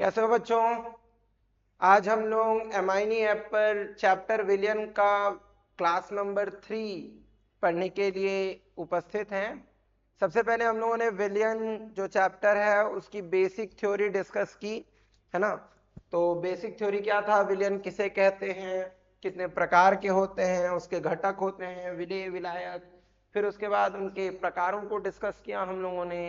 कैसे हो बच्चों? आज हम लोग एमाइनी ऐप पर चैप्टर विलियन का क्लास नंबर 3 पढ़ने के लिए उपस्थित हैं। सबसे पहले हम लोगों ने विलियन जो चैप्टर है उसकी बेसिक थ्योरी डिस्कस की है ना। तो बेसिक थ्योरी क्या था, विलियन किसे कहते हैं, कितने प्रकार के होते हैं, उसके घटक होते हैं, विलेय, विलायक। फिर उसके बाद उनके प्रकारों को डिस्कस किया हम लोगों ने,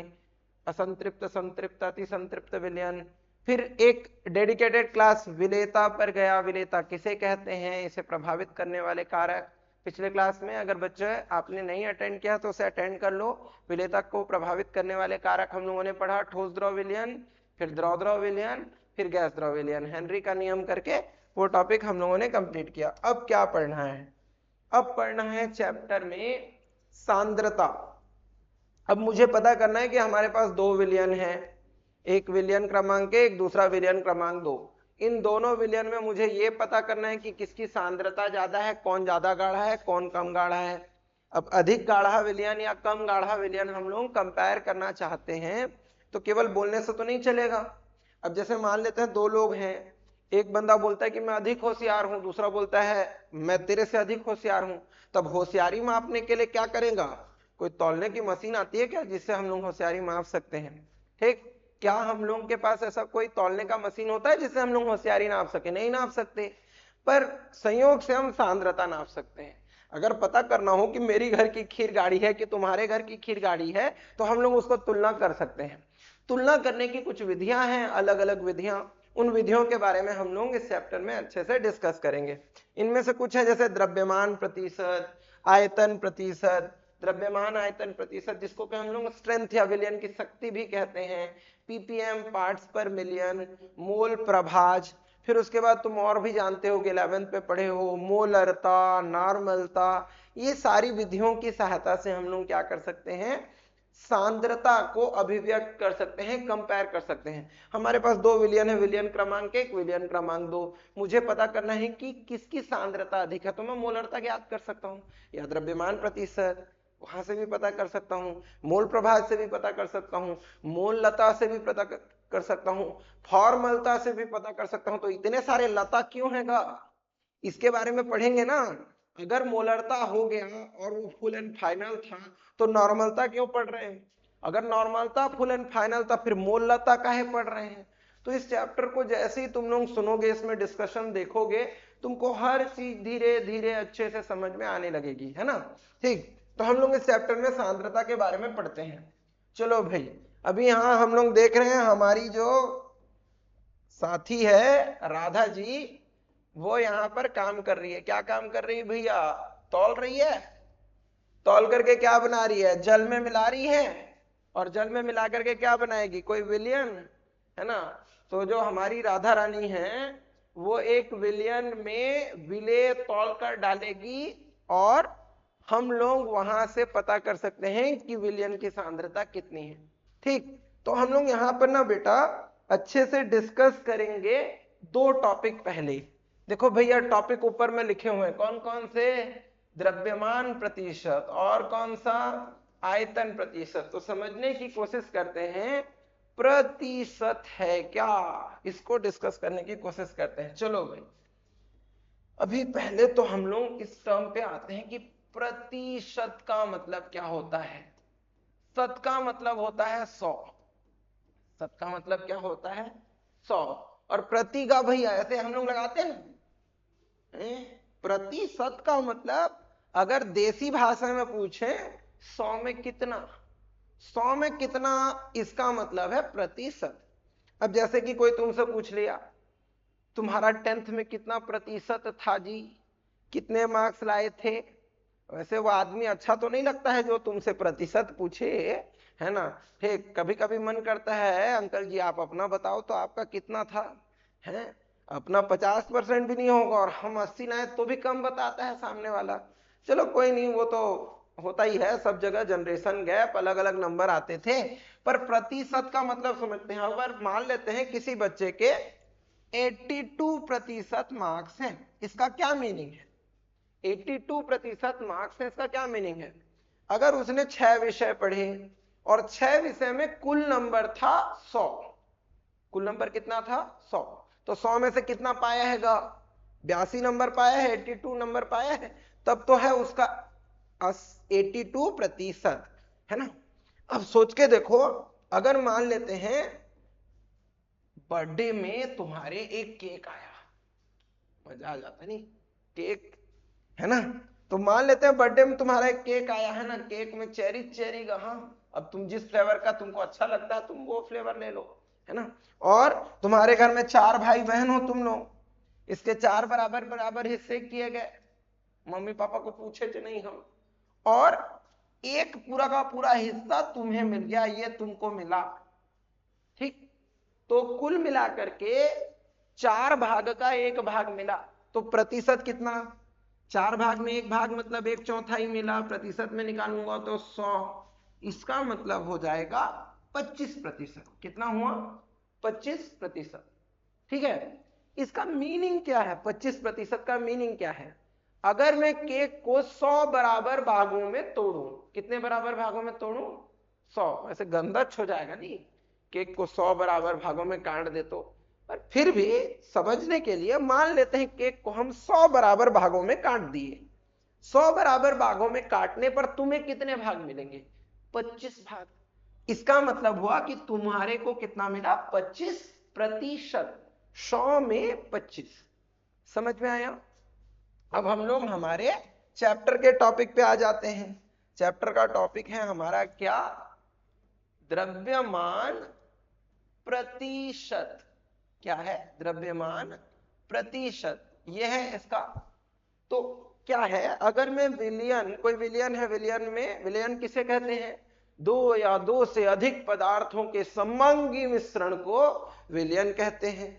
असंतृप्त, संतृप्त, अति संतृप्त विलयन। फिर एक डेडिकेटेड क्लास विलेयता पर गया, विलेयता किसे कहते हैं, इसे प्रभावित करने वाले कारक। पिछले क्लास में अगर बच्चे आपने नहीं अटेंड किया तो उसे अटेंड कर लो। विलेयता को प्रभावित करने वाले कारक हम लोगों ने पढ़ा, ठोस द्रव विलयन, फिर द्रव द्रव विलयन, फिर गैस द्रव विलयन। हेनरी का नियम करके वो टॉपिक हम लोगों ने कंप्लीट किया। अब क्या पढ़ना है? अब पढ़ना है चैप्टर में सांद्रता। अब मुझे पता करना है कि हमारे पास दो विलयन है, एक विलयन क्रमांक 1, दूसरा विलयन क्रमांक 2। इन दोनों विलयन में मुझे यह पता करना है कि किसकी सांद्रता ज्यादा है, कौन ज्यादा गाढ़ा है, कौन कम गाढ़ा है। अब अधिक गाढ़ा विलयन या कम गाढ़ा विलयन हम लोग कंपेयर करना चाहते हैं तो केवल बोलने से तो नहीं चलेगा। अब जैसे मान लेते हैं दो लोग हैं, एक बंदा बोलता है कि मैं अधिक होशियार हूं, दूसरा बोलता है मैं तेरे से अधिक होशियार हूं। तब होशियारी मापने के लिए क्या करेगा? कोई तौलने की मशीन आती है क्या जिससे हम लोग होशियारी माप सकते हैं? ठीक, क्या हम लोगों के पास ऐसा कोई तौलने का मशीन होता है जिससे हम लोग होशियारी नाप सके? नहीं नाप सकते। पर संयोग से हम सांद्रता नाप सकते हैं। अगर पता करना हो कि मेरी घर की खीर गाढ़ी है कि तुम्हारे घर की खीर गाढ़ी है तो हम लोग उसको तुलना कर सकते हैं। तुलना करने की कुछ विधियां हैं, अलग अलग विधियां। उन विधियों के बारे में हम लोग इस चैप्टर में अच्छे से डिस्कस करेंगे। इनमें से कुछ है जैसे द्रव्यमान प्रतिशत, आयतन प्रतिशत, द्रव्यमान आयतन प्रतिशत जिसको कि हम लोग स्ट्रेंथ या विलयन की शक्ति भी कहते हैं, पीपीएम पार्ट्स पर मिलियन, मोल प्रभाज। फिर उसके बाद तुम और भी जानते हो कि 11th पे पढ़े हो, मोलरता, नॉर्मलता। ये सारी विधियों की सहायता से हम लोग क्या कर सकते हैं? सांद्रता को अभिव्यक्त कर सकते हैं, कंपेयर कर सकते हैं। हमारे पास दो विलयन है, विलयन क्रमांक 1, विलयन क्रमांक 2। मुझे पता करना है कि किसकी सांद्रता अधिक है तो मैं मोलरता ज्ञात कर सकता हूं, या द्रव्यमान प्रतिशत वहां से भी पता कर सकता हूं, मोल प्रभाव से भी पता कर सकता हूं, मोल लता से भी पता कर सकता हूं, फॉर्मलता से भी पता कर सकता हूं। तो इतने सारे लता क्यों हैगा, इसके बारे में पढ़ेंगे ना। अगर मोलरता हो गया और वो फुल एंड फाइनल था तो नॉर्मलता क्यों पढ़ रहे हैं? अगर नॉर्मलता फुल एंड फाइनल था फिर मोललता काहे पढ़ रहे हैं? तो इस चैप्टर को जैसे ही तुम लोग सुनोगे, इसमें डिस्कशन देखोगे, तुमको हर चीज धीरे धीरे अच्छे से समझ में आने लगेगी, है ना। ठीक, तो हम लोग इस चैप्टर में सांद्रता के बारे में पढ़ते हैं। चलो भाई, अभी यहां हम लोग देख रहे हैं हमारी जो साथी है राधा जी, वो यहां पर काम कर रही है। क्या काम कर रही है भैया? तौल रही है। तौल करके क्या बना रही है? जल में मिला रही है। और जल में मिला करके क्या बनाएगी? कोई विलयन, है ना। तो जो हमारी राधा रानी है वो एक विलयन में विलेय तौल कर डालेगी और हम लोग वहां से पता कर सकते हैं कि विलयन की सांद्रता कितनी है। ठीक, तो हम लोग यहां पर ना बेटा अच्छे से डिस्कस करेंगे दो टॉपिक। पहले देखो भैया, टॉपिक ऊपर में लिखे हुए हैं, कौन कौन से? द्रव्यमान प्रतिशत और कौन सा? आयतन प्रतिशत। तो समझने की कोशिश करते हैं, प्रतिशत है क्या, इसको डिस्कस करने की कोशिश करते हैं। चलो भाई, अभी पहले तो हम लोग इस टर्म पे आते हैं कि प्रतिशत का मतलब क्या होता है। शत का मतलब होता है 100, शत का मतलब क्या होता है? 100। और प्रति का भैया ऐसे हम लोग लगाते हैं ना, प्रतिशत का मतलब अगर देसी भाषा में पूछे 100 में कितना, 100 में कितना, इसका मतलब है प्रतिशत। अब जैसे कि कोई तुमसे पूछ लिया तुम्हारा 10th में कितना प्रतिशत था जी, कितने मार्क्स लाए थे? वैसे वो आदमी अच्छा तो नहीं लगता है जो तुमसे प्रतिशत पूछे, है ना। ठीक, कभी कभी मन करता है अंकल जी आप अपना बताओ तो आपका कितना था, है। अपना 50% भी नहीं होगा और हम 80 लाए तो भी कम बताता है सामने वाला। चलो कोई नहीं, वो तो होता ही है, सब जगह जनरेशन गैप, अलग अलग नंबर आते थे। पर प्रतिशत का मतलब समझते हैं। अगर मान लेते हैं किसी बच्चे के 82% मार्क्स हैं, इसका क्या मीनिंग है? 82% मार्क्स है, इसका क्या मीनिंग है? अगर उसने 6 विषय पढ़े और 6 विषय में कुल नंबर था 100, कुल नंबर कितना था 100, तो 100 में से कितना पाया हैगा 82 नंबर पाया है, 82 नंबर पाया है, तब तो है उसका 82%, है ना। अब सोच के देखो, अगर मान लेते हैं बर्थडे में तुम्हारे एक केक आया, मजा आ जाता नहीं, केक, है ना। तो मान लेते हैं बर्थडे में तुम्हारा एक केक आया है ना, केक में चेरी चेरी हाँ, अब तुम जिस फ्लेवर का तुमको अच्छा लगता है तुम वो फ्लेवर ले लो, है ना। और तुम्हारे घर में 4 भाई बहन हो तुम लोग, इसके 4 बराबर बराबर हिस्से किए गए, मम्मी पापा को पूछे थे नहीं हम, और एक पूरा का पूरा हिस्सा तुम्हें मिल गया, ये तुमको मिला, ठीक। तो कुल मिलाकर के 4 भाग का 1 भाग मिला, तो प्रतिशत कितना, 4 भाग में 1 भाग मतलब 1/4 मिला, प्रतिशत में निकालूंगा तो 100, इसका मतलब हो जाएगा 25%। कितना हुआ 25%, ठीक है। इसका मीनिंग क्या है, 25% का मीनिंग क्या है, अगर मैं केक को 100 बराबर भागों में तोड़ूं, कितने बराबर भागों में तोड़ूं 100, वैसे गंदच हो जाएगा नहीं, केक को 100 बराबर भागों में काट दे तो, पर फिर भी समझने के लिए मान लेते हैं केक को हम 100 बराबर भागों में काट दिए, 100 बराबर भागों में काटने पर तुम्हें कितने भाग मिलेंगे 25 भाग, इसका मतलब हुआ कि तुम्हारे को कितना मिला 25%, 100 में 25, समझ में आया। अब हम लोग हमारे चैप्टर के टॉपिक पे आ जाते हैं। चैप्टर का टॉपिक है हमारा क्या, द्रव्यमान प्रतिशत। क्या है, द्रव्यमान प्रतिशत, यह है इसका। तो क्या है, अगर मैं विलयन, कोई विलयन है, विलयन में, विलयन किसे कहते हैं, 2 या 2 से अधिक पदार्थों के समंगी मिश्रण को विलयन कहते हैं।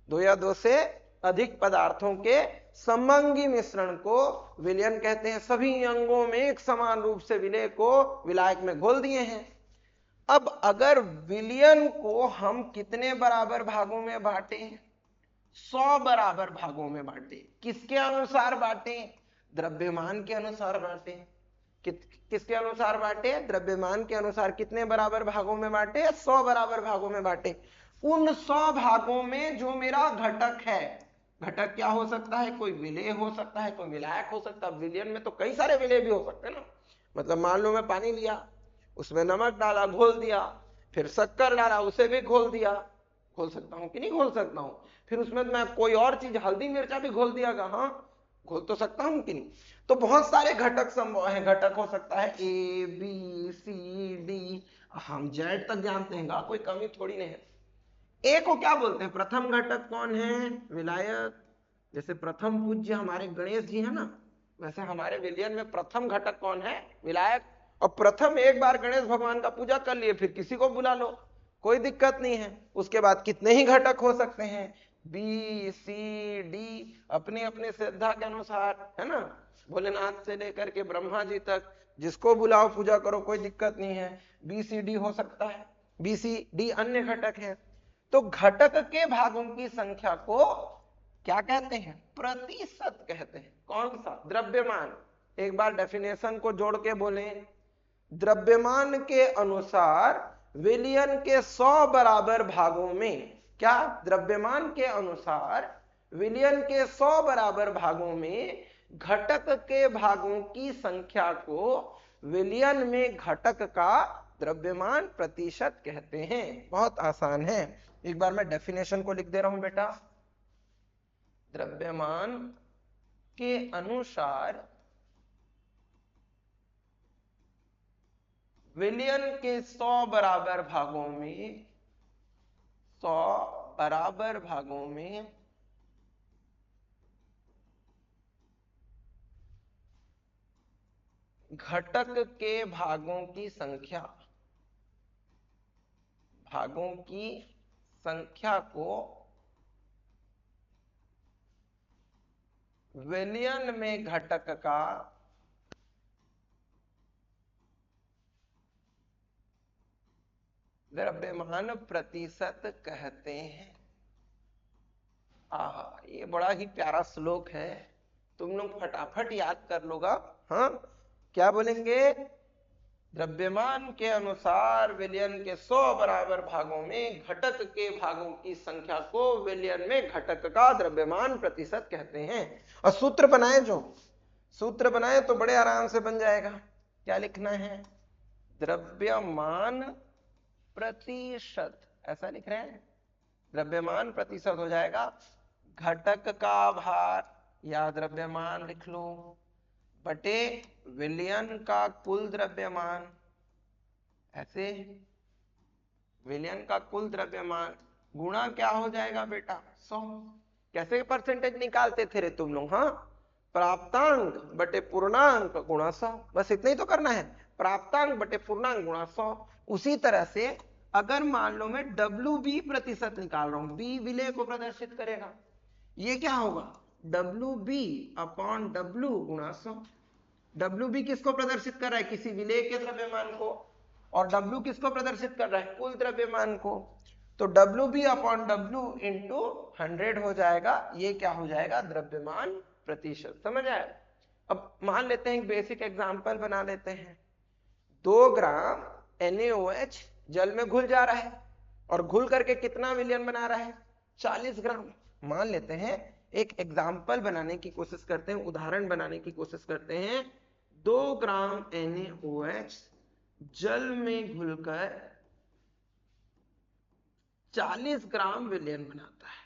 2 या 2 से अधिक पदार्थों के समंगी मिश्रण को विलयन कहते हैं। सभी अंगों में एक समान रूप से विलय को विलायक में घोल दिए हैं। अब अगर विलयन को हम कितने बराबर भागों में बांटे, 100 बराबर भागों में बांटे, किसके अनुसार बांटे, द्रव्यमान के अनुसार बांटे। किसके अनुसार बांटे, द्रव्यमान के अनुसार। कितने बराबर भागों में बांटे, 100 बराबर भागों में बांटे। उन 100 भागों में जो मेरा घटक है, घटक क्या हो सकता है, कोई विलेय हो सकता है, कोई विलायक हो सकता है। विलयन में तो कई सारे विलेय भी हो सकते हैं ना, मतलब मान लो मैं पानी लिया, उसमें नमक डाला घोल दिया, फिर शक्कर डाला उसे भी घोल दिया, घोल सकता हूं कि नहीं घोल सकता हूं, फिर उसमें मैं कोई और चीज हल्दी मिर्चा भी घोल दिया, हाँ घोल तो सकता हूं कि नहीं। तो बहुत सारे घटक संभव है, घटक हो सकता है ए बी सी डी, हम जेड तक जानते हैं, कोई कमी थोड़ी नहीं है। ए को क्या बोलते हैं, प्रथम घटक कौन है, विलायक। जैसे प्रथम पूज्य हमारे गणेश जी है ना, वैसे हमारे विलयन में प्रथम घटक कौन है, विलायक। और प्रथम एक बार गणेश भगवान का पूजा कर लिए, फिर किसी को बुला लो, कोई दिक्कत नहीं है। उसके बाद कितने ही घटक हो सकते हैं, बी सी डी, अपने अपने श्रद्धा के अनुसार, है ना, भोलेनाथ से लेकर के ब्रह्मा जी तक, जिसको बुलाओ पूजा करो, कोई दिक्कत नहीं है। बी सी डी हो सकता है, बी सी डी अन्य घटक है। तो घटक के भागों की संख्या को क्या कहते हैं, प्रतिशत कहते हैं। कौन सा, द्रव्यमान। एक बार डेफिनेशन को जोड़ के बोले, द्रव्यमान के अनुसार विलयन के 100 बराबर भागों में, क्या, द्रव्यमान के अनुसार विलयन के 100 बराबर भागों में घटक के भागों की संख्या को विलयन में घटक का द्रव्यमान प्रतिशत कहते हैं। बहुत आसान है, एक बार मैं डेफिनेशन को लिख दे रहा हूं बेटा। द्रव्यमान के अनुसार विलयन के 100 बराबर भागों में, 100 बराबर भागों में घटक के भागों की संख्या, भागों की संख्या को विलयन में घटक का द्रव्यमान प्रतिशत कहते हैं। ये बड़ा ही प्यारा श्लोक है, तुम लोग फटाफट याद कर लोगा। हाँ, क्या बोलेंगे, द्रव्यमान के अनुसार विलयन के 100 बराबर भागों में घटक के भागों की संख्या को विलयन में घटक का द्रव्यमान प्रतिशत कहते हैं। और सूत्र बनाए, जो सूत्र बनाए तो बड़े आराम से बन जाएगा। क्या लिखना है? द्रव्यमान प्रतिशत, ऐसा लिख रहे हैं। द्रव्यमान प्रतिशत हो जाएगा घटक का भार या द्रव्यमान लिख लो बटे विलयन का कुल द्रव्यमान। ऐसे विलयन का कुल द्रव्यमान गुणा क्या हो जाएगा बेटा? 100। कैसे परसेंटेज निकालते थे रे तुम लोग? हाँ, प्राप्तांक बटे पूर्णांक गुणा 100। बस इतना ही तो करना है, प्राप्तांक बटे पूर्णांक गुणा 100। उसी तरह से अगर मान लो मैं WB प्रतिशत निकाल रहा हूं, B विलय को प्रदर्शित करेगा, ये क्या होगा? WB अपॉन W गुणा 100। WB किसको प्रदर्शित कर रहा है? किसी विलय के द्रव्यमान को। और W किसको प्रदर्शित कर रहा है? कुल द्रव्यमान को। तो WB अपॉन W इंटू 100 हो जाएगा। ये क्या हो जाएगा? द्रव्यमान प्रतिशत। समझ आया? अब मान लेते हैं एक बेसिक एग्जांपल बना लेते हैं। 2 ग्राम NaOH जल में घुल जा रहा है और घुल करके कितना विलयन बना रहा है? 40 ग्राम। मान लेते हैं एक एग्जाम्पल बनाने की कोशिश करते हैं, उदाहरण बनाने की कोशिश करते हैं। 2 ग्राम NaOH जल में घुलकर 40 ग्राम विलयन बनाता है।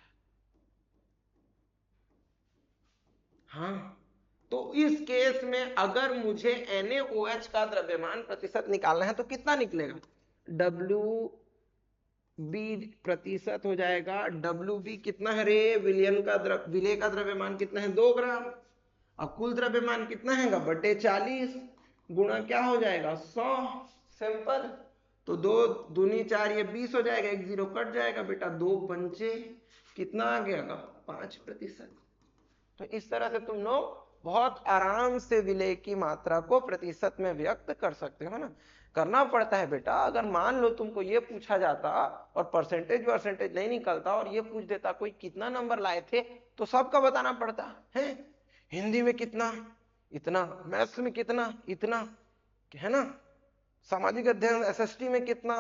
हाँ, तो इस केस में अगर मुझे NaOH का द्रव्यमान प्रतिशत निकालना है तो कितना निकलेगा? WB प्रतिशत हो जाएगा। WB कितना है रे? विलयन का विलय का द्रव्यमान कितना है? 2 ग्राम। अब कुल द्रव्यमान कितना है? बटे 40 गुणा क्या हो जाएगा? 100। सिंपल। तो 2 दूनी 4, ये 20 हो जाएगा। 1 0 कट जाएगा बेटा। 2 पंचे कितना आ गया? 5%। तो इस तरह से तुम लोग बहुत आराम से विलय की मात्रा को प्रतिशत में व्यक्त कर सकते हो ना। करना पड़ता है बेटा। अगर मान लो तुमको ये पूछा जाता और परसेंटेज नहीं निकलता और ये पूछ देता कोई कितना नंबर लाए थे, तो सबका बताना पड़ता है। हिंदी में कितना? इतना। मैथ्स में कितना? इतना, है ना। सामाजिक अध्ययन SST में कितना,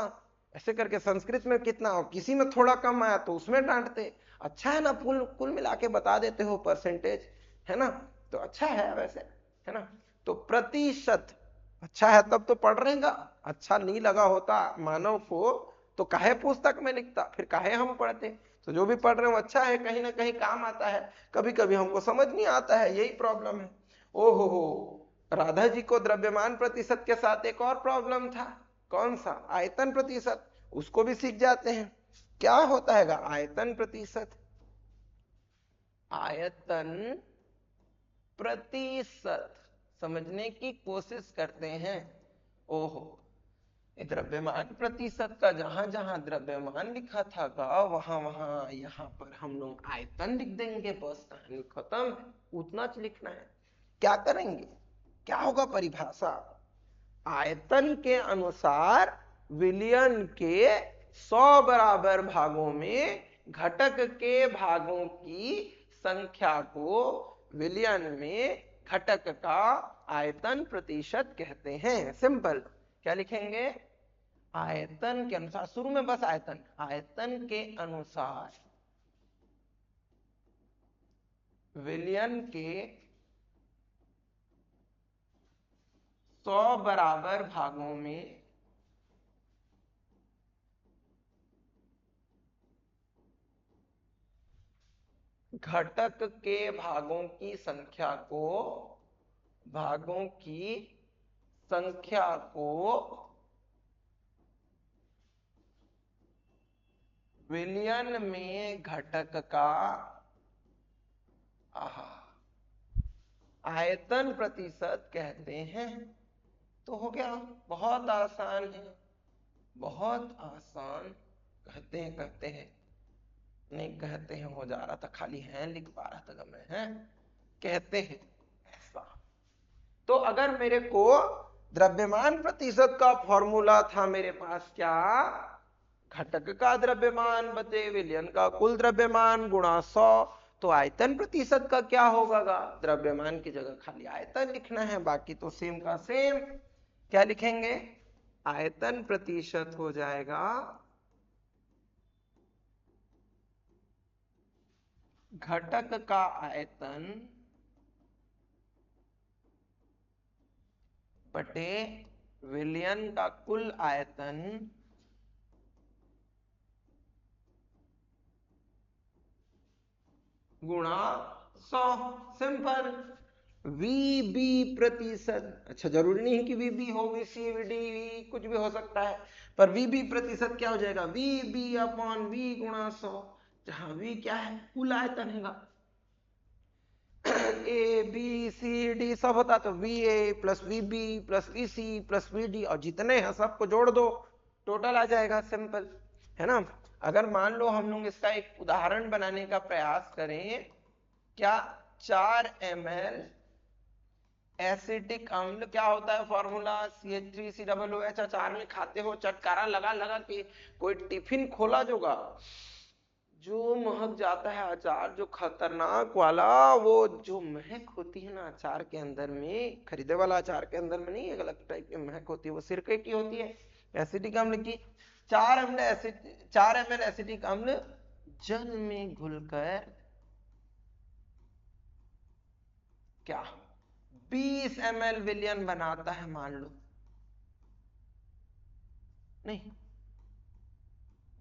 ऐसे करके संस्कृत में कितना, और किसी में थोड़ा कम आया तो उसमें डांटते। अच्छा है ना, कुल मिला के बता देते हो परसेंटेज, है ना, तो अच्छा है वैसे, है ना। तो प्रतिशत अच्छा है तब तो पढ़ रहेगा। अच्छा नहीं लगा होता मानव को तो काहे पुस्तक में लिखता, फिर काहे हम पढ़ते। तो जो भी पढ़ रहे हो अच्छा है, कहीं ना कहीं काम आता है। कभी कभी हमको समझ नहीं आता है, यही प्रॉब्लम है। ओहो, राधा जी को द्रव्यमान प्रतिशत के साथ एक और प्रॉब्लम था। कौन सा? आयतन प्रतिशत। उसको भी सीख जाते हैं। क्या होता है आयतन प्रतिशत? आयतन प्रतिशत समझने की कोशिश करते हैं। ओहो, द्रव्यमान प्रतिशत का जहां जहां द्रव्यमान लिखा था वहां वहां यहाँ पर हम लोग आयतन लिख देंगे। बस कहानी खत्म। उतना लिखना है। क्या करेंगे? क्या होगा परिभाषा? आयतन के अनुसार विलयन के 100 बराबर भागों में घटक के भागों की संख्या को विलयन में घटक का आयतन प्रतिशत कहते हैं। सिंपल। क्या लिखेंगे? आयतन के अनुसार, शुरू में बस आयतन, आयतन के अनुसार विलयन के 100 बराबर भागों में घटक के भागों की संख्या को विलयन में घटक का आयतन प्रतिशत कहते हैं। तो हो गया। बहुत आसान है, बहुत आसान। कहते हैं नहीं कहते हैं, हो जा रहा था, खाली है लिख पा रहा था मैं, है कहते हैं ऐसा। तो अगर मेरे को द्रव्यमान प्रतिशत का फॉर्मूला था मेरे पास, क्या? घटक का द्रव्यमान बटे विलयन का कुल द्रव्यमान गुणा 100। तो आयतन प्रतिशत का क्या होगा? द्रव्यमान की जगह खाली आयतन लिखना है, बाकी तो सेम का सेम। क्या लिखेंगे? आयतन प्रतिशत हो जाएगा घटक का आयतन बटे विलयन का कुल आयतन गुणा 100। सिंपल। VB प्रतिशत, अच्छा जरूरी नहीं कि VB हो, VC VD कुछ भी हो सकता है, पर VB प्रतिशत क्या हो जाएगा, VB अपॉन V गुणा 100, जहां V क्या है, कुल आयतन है। A B C D सब होता तो VA plus VB plus VC plus VD, और जितने हैं सबको जोड़ दो, टोटल आ जाएगा। सिंपल है ना। अगर मान लो हम लोग इसका एक उदाहरण बनाने का प्रयास करें, क्या 4 ml एसिटिक अम्ल, क्या होता है फॉर्मूला, CH3COOH, अचार में खाते हो चटकारा लगा लगा के, कोई टिफिन खोला जोगा, जो महक जाता है अचार, जो खतरनाक वाला, वो जो महक होती है ना अचार के अंदर में, खरीदे वाला अचार के अंदर में नहीं, एक अलग टाइप की महक होती है, वो सिरके की होती है, एसिटिक अम्ल की। 4 ml एसिटिक अम्ल जल में घुलकर क्या 20 ml विलयन बनाता है, मान लो, नहीं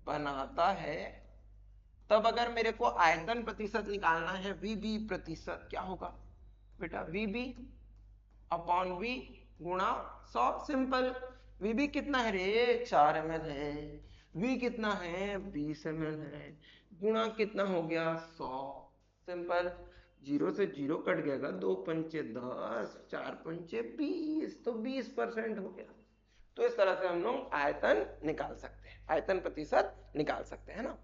बनाता है। तब अगर मेरे को आयतन प्रतिशत निकालना है, VB प्रतिशत क्या होगा बेटा, VB अपॉन V गुणा 100। सिंपल। VB कितना है रे, 4 ml है, V कितना है 20 ml है, गुणा कितना हो गया 100। सिंपल। जीरो से जीरो कट गएगा, 2 पंचे 10, 4 पंचे 20, तो 20% हो गया। तो इस तरह से हम लोग आयतन निकाल सकते हैं, आयतन प्रतिशत निकाल सकते हैं ना।